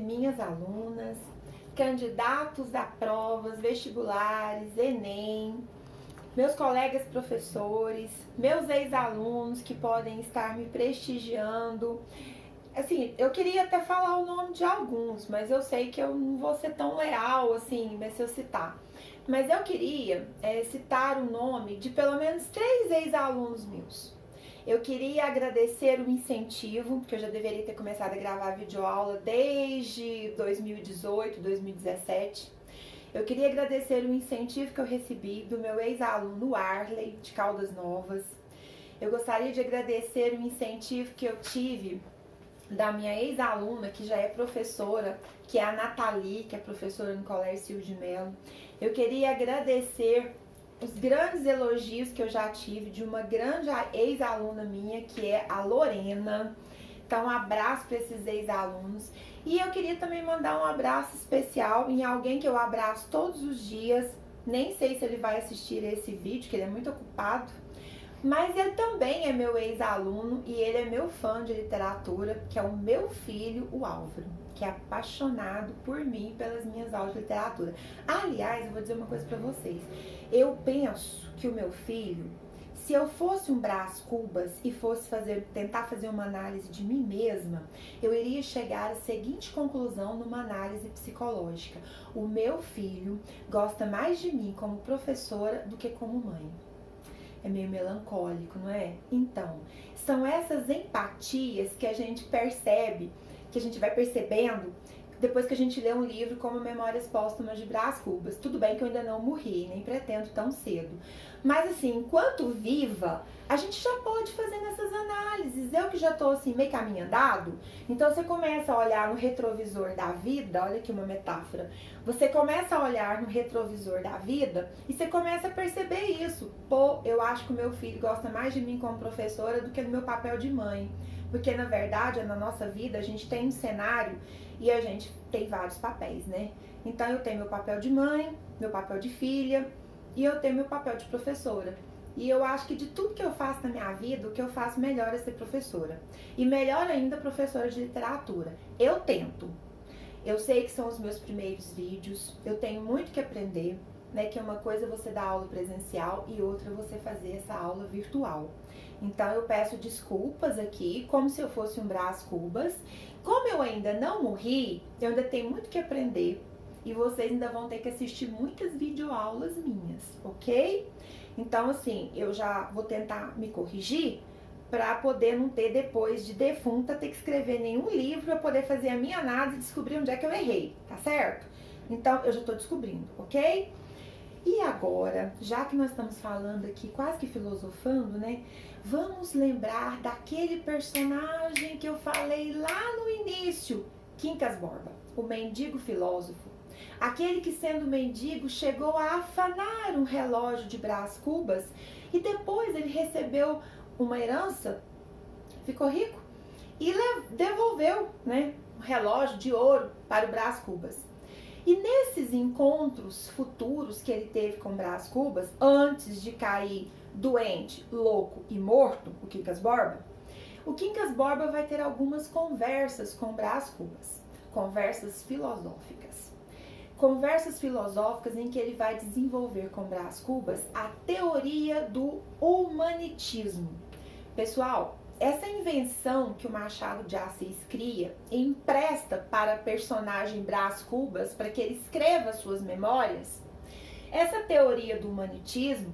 minhas alunas, candidatos a provas, vestibulares, Enem, meus colegas professores, meus ex-alunos que podem estar me prestigiando. Assim, eu queria até falar o nome de alguns, mas eu sei que eu não vou ser tão leal assim, se eu citar. Mas eu queria citar o nome de pelo menos 3 ex-alunos meus. Eu queria agradecer o incentivo, porque eu já deveria ter começado a gravar videoaula desde 2018, 2017. Eu queria agradecer o incentivo que eu recebi do meu ex-aluno Arley, de Caldas Novas. Eu gostaria de agradecer o incentivo que eu tive da minha ex-aluna, que já é professora, que é a Nathalie, que é professora no Colégio Silvio de Mello. Eu queria agradecer os grandes elogios que eu já tive de uma grande ex-aluna minha, que é a Lorena. Então, um abraço para esses ex-alunos. E eu queria também mandar um abraço especial em alguém que eu abraço todos os dias. Nem sei se ele vai assistir esse vídeo, que ele é muito ocupado. Mas ele também é meu ex-aluno e ele é meu fã de literatura, que é o meu filho, o Álvaro, que é apaixonado por mim, pelas minhas aulas de literatura. Aliás, eu vou dizer uma coisa pra vocês. Eu penso que o meu filho, se eu fosse um Brás Cubas e fosse tentar fazer uma análise de mim mesma, eu iria chegar à seguinte conclusão numa análise psicológica. O meu filho gosta mais de mim como professora do que como mãe. É meio melancólico, não é? Então, são essas empatias que a gente percebe, que a gente vai percebendo depois que a gente lê um livro como Memórias Póstumas de Brás Cubas. Tudo bem que eu ainda não morri, nem pretendo tão cedo. Mas assim, enquanto viva, a gente já pode fazer essas análises. Eu que já tô assim, meio caminho andado, então você começa a olhar no retrovisor da vida, olha aqui uma metáfora. Você começa a olhar no retrovisor da vida e você começa a perceber isso. Pô, eu acho que o meu filho gosta mais de mim como professora do que do meu papel de mãe. Porque na verdade, na nossa vida, a gente tem um cenário e a gente tem vários papéis, né? Então eu tenho meu papel de mãe, meu papel de filha e eu tenho meu papel de professora. E eu acho que de tudo que eu faço na minha vida, o que eu faço melhor é ser professora. E melhor ainda, professora de literatura. Eu tento. Eu sei que são os meus primeiros vídeos, eu tenho muito que aprender, né? Que uma coisa é você dar aula presencial e outra é você fazer essa aula virtual. Então eu peço desculpas aqui, como se eu fosse um Brás Cubas. Como eu ainda não morri, eu ainda tenho muito que aprender e vocês ainda vão ter que assistir muitas videoaulas minhas, ok? Então assim, eu já vou tentar me corrigir para poder não ter depois de defunta ter que escrever nenhum livro para poder fazer a minha análise e descobrir onde é que eu errei, tá certo? Então eu já tô descobrindo, ok? E agora, já que nós estamos falando aqui, quase que filosofando, né? Vamos lembrar daquele personagem que eu falei lá no início, Quincas Borba, o mendigo filósofo. Aquele que, sendo mendigo, chegou a afanar um relógio de Brás Cubas e depois ele recebeu uma herança, ficou rico e devolveu, né, um relógio de ouro para o Brás Cubas. E nesses encontros futuros que ele teve com Brás Cubas, antes de cair doente, louco e morto, o Quincas Borba vai ter algumas conversas com Brás Cubas, conversas filosóficas. Conversas filosóficas em que ele vai desenvolver com Brás Cubas a teoria do humanitismo. Pessoal, essa invenção que o Machado de Assis cria e empresta para o personagem Brás Cubas para que ele escreva suas memórias, essa teoria do humanitismo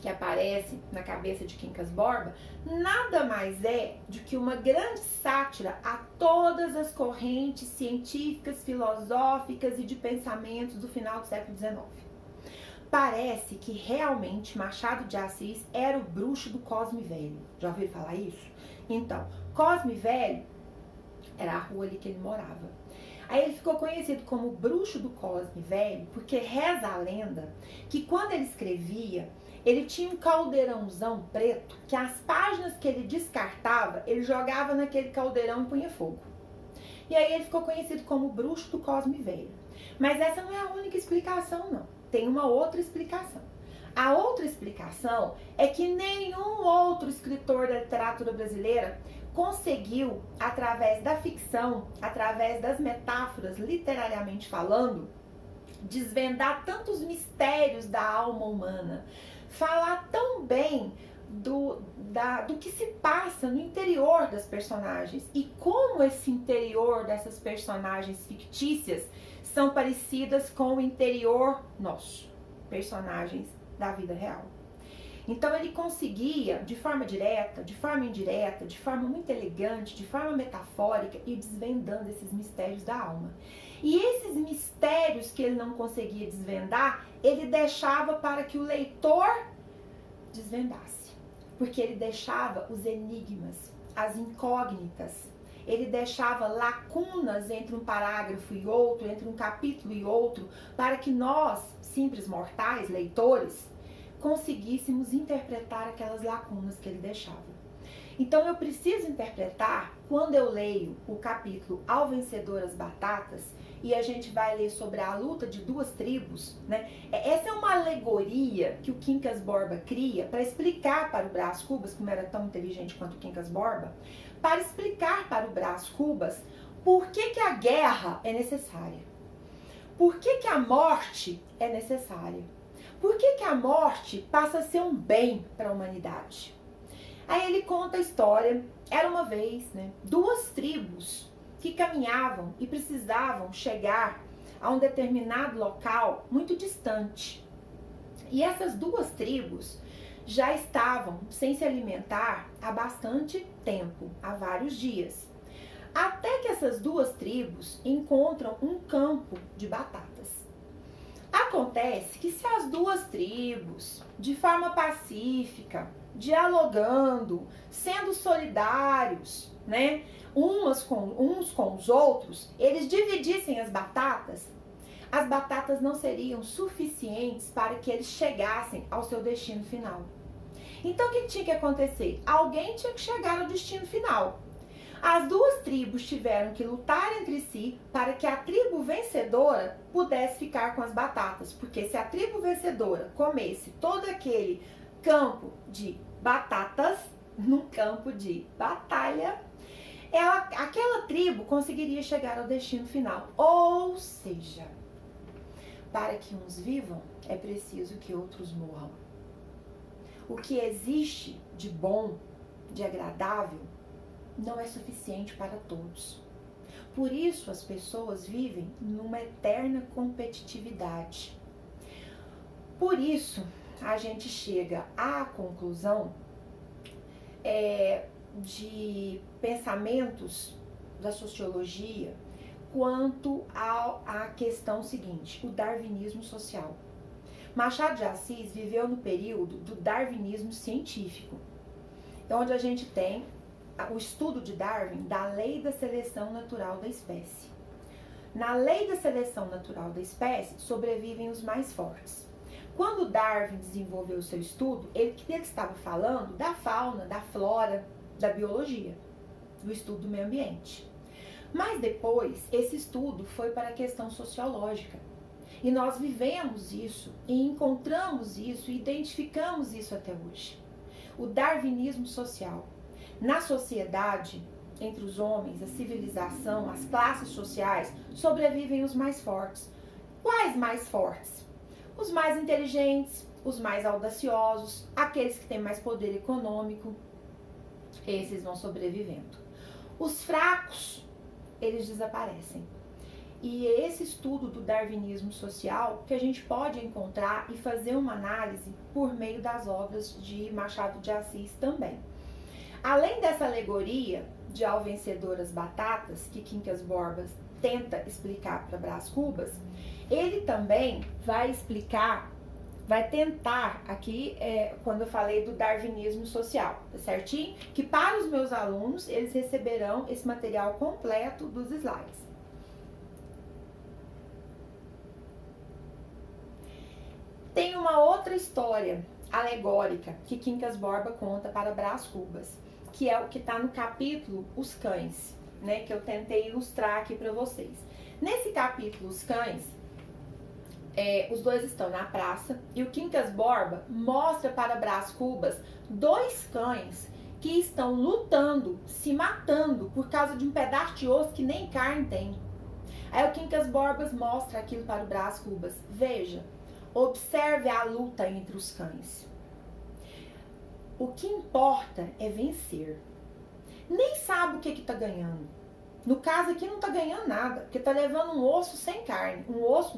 que aparece na cabeça de Quincas Borba, nada mais é do que uma grande sátira a todas as correntes científicas, filosóficas e de pensamentos do final do século XIX. Parece que realmente Machado de Assis era o bruxo do Cosme Velho. Já ouviram falar isso? Então, Cosme Velho era a rua ali que ele morava. Aí ele ficou conhecido como o bruxo do Cosme Velho, porque reza a lenda que quando ele escrevia, ele tinha um caldeirãozão preto, que as páginas que ele descartava, ele jogava naquele caldeirão e punha fogo. E aí ele ficou conhecido como o bruxo do Cosme Velho. Mas essa não é a única explicação, não. Tem uma outra explicação. A outra explicação é que nenhum outro escritor da literatura brasileira conseguiu, através da ficção, através das metáforas, literariamente falando, desvendar tantos mistérios da alma humana, falar tão bem do que se passa no interior das personagens e como esse interior dessas personagens fictícias são parecidas com o interior nosso, personagens da vida real. Então ele conseguia, de forma direta, de forma indireta, de forma muito elegante, de forma metafórica, ir desvendando esses mistérios da alma. E esses mistérios que ele não conseguia desvendar, ele deixava para que o leitor desvendasse. Porque ele deixava os enigmas, as incógnitas. Ele deixava lacunas entre um parágrafo e outro, entre um capítulo e outro, para que nós, simples mortais, leitores, conseguíssemos interpretar aquelas lacunas que ele deixava. Então eu preciso interpretar, quando eu leio o capítulo Ao Vencedor as Batatas, e a gente vai ler sobre a luta de duas tribos, né? Essa é uma alegoria que o Quincas Borba cria para explicar para o Brás Cubas, como era tão inteligente quanto o Quincas Borba, para explicar para o Brás Cubas por que a guerra é necessária. Por que a morte é necessária. Por que a morte passa a ser um bem para a humanidade? Aí ele conta a história, era uma vez, né, duas tribos que caminhavam e precisavam chegar a um determinado local muito distante. E essas duas tribos já estavam sem se alimentar há bastante tempo, há vários dias. Até que essas duas tribos encontram um campo de batatas. Acontece que se as duas tribos, de forma pacífica, dialogando, sendo solidários, né, uns com os outros, eles dividissem as batatas não seriam suficientes para que eles chegassem ao seu destino final. Então o que tinha que acontecer? Alguém tinha que chegar ao destino final. As duas tribos tiveram que lutar entre si para que a tribo vencedora pudesse ficar com as batatas. Porque se a tribo vencedora comesse todo aquele campo de batatas, num campo de batalha, aquela tribo conseguiria chegar ao destino final. Ou seja, para que uns vivam, é preciso que outros morram. O que existe de bom, de agradável, não é suficiente para todos. Por isso as pessoas vivem numa eterna competitividade. Por isso a gente chega à conclusão de pensamentos da sociologia quanto à questão seguinte, o darwinismo social. Machado de Assis viveu no período do darwinismo científico, onde a gente tem o estudo de Darwin da lei da seleção natural da espécie. Na lei da seleção natural da espécie, sobrevivem os mais fortes. Quando Darwin desenvolveu o seu estudo, ele estava falando da fauna, da flora, da biologia, do estudo do meio ambiente. Mas depois, esse estudo foi para a questão sociológica. E nós vivemos isso, e encontramos isso, e identificamos isso até hoje. O darwinismo social. Na sociedade, entre os homens, a civilização, as classes sociais, sobrevivem os mais fortes. Quais mais fortes? Os mais inteligentes, os mais audaciosos, aqueles que têm mais poder econômico, esses vão sobrevivendo. Os fracos, eles desaparecem. E é esse estudo do darwinismo social que a gente pode encontrar e fazer uma análise por meio das obras de Machado de Assis também. Além dessa alegoria de Ao Vencedor as Batatas, que Quincas Borba tenta explicar para Brás Cubas, ele também vai explicar, vai tentar, aqui quando eu falei do darwinismo social, tá certinho? Que para os meus alunos, eles receberão esse material completo dos slides. Tem uma outra história alegórica que Quincas Borba conta para Brás Cubas, que é o que está no capítulo Os Cães, né, que eu tentei ilustrar aqui para vocês. Nesse capítulo Os Cães, os dois estão na praça e o Quincas Borba mostra para Brás Cubas dois cães que estão lutando, se matando por causa de um pedaço de osso que nem carne tem. Aí o Quincas Borbas mostra aquilo para o Brás Cubas. Veja, observe a luta entre os cães. O que importa é vencer. Nem sabe o que está ganhando. No caso aqui não está ganhando nada, porque está levando um osso sem carne, um osso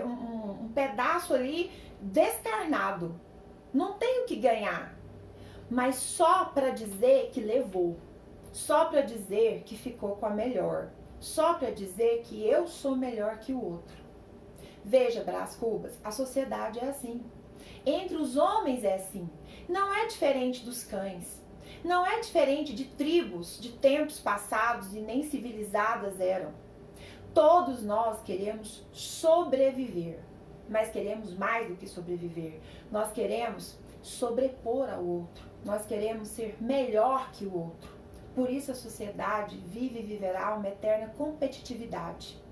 um pedaço ali descarnado. Não tem o que ganhar, mas só para dizer que levou, só para dizer que ficou com a melhor, só para dizer que eu sou melhor que o outro. Veja, Brás Cubas, a sociedade é assim. Entre os homens é assim. Não é diferente dos cães. Não é diferente de tribos de tempos passados e nem civilizadas eram. Todos nós queremos sobreviver, mas queremos mais do que sobreviver. Nós queremos sobrepor ao outro. Nós queremos ser melhor que o outro. Por isso a sociedade vive e viverá uma eterna competitividade.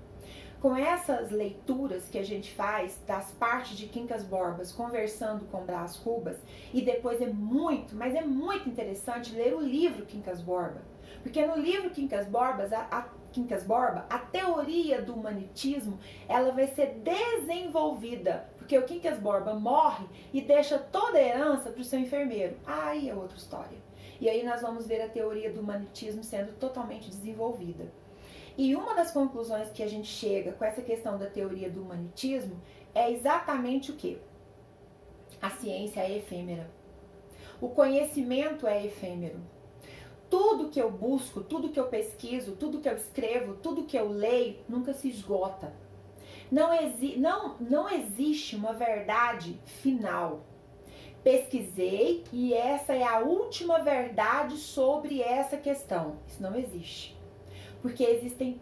Com essas leituras que a gente faz das partes de Quincas Borbas conversando com Brás Cubas, e depois é muito, mas é muito interessante ler o livro Quincas Borba, porque no livro Quincas Borba, a teoria do humanitismo, ela vai ser desenvolvida, porque o Quincas Borba morre e deixa toda a herança para o seu enfermeiro. Aí é outra história. E aí nós vamos ver a teoria do humanitismo sendo totalmente desenvolvida. E uma das conclusões que a gente chega com essa questão da teoria do humanitismo é exatamente o quê? A ciência é efêmera. O conhecimento é efêmero. Tudo que eu busco, tudo que eu pesquiso, tudo que eu escrevo, tudo que eu leio, nunca se esgota. Não existe uma verdade final. Pesquisei e essa é a última verdade sobre essa questão. Isso não existe. Porque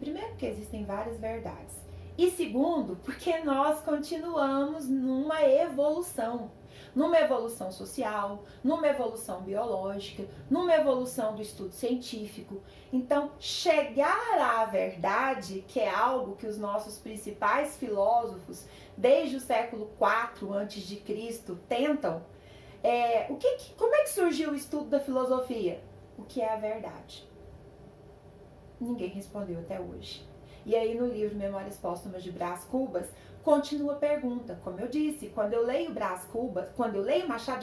primeiro, que existem várias verdades. E segundo, porque nós continuamos numa evolução. Numa evolução social, numa evolução biológica, numa evolução do estudo científico. Então, chegar à verdade, que é algo que os nossos principais filósofos, desde o século IV a.C., tentam, como é que surgiu o estudo da filosofia? O que é a verdade? Ninguém respondeu até hoje. E aí no livro Memórias Póstumas de Brás Cubas, continua a pergunta. Como eu disse, quando eu leio Machado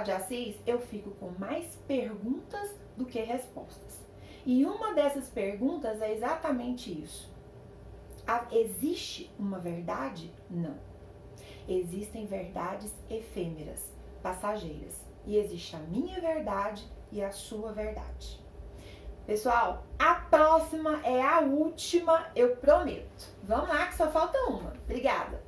de Assis, eu fico com mais perguntas do que respostas. E uma dessas perguntas é exatamente isso. Existe uma verdade? Não. Existem verdades efêmeras, passageiras. E existe a minha verdade e a sua verdade. Pessoal, a próxima é a última, eu prometo. Vamos lá que só falta uma. Obrigada!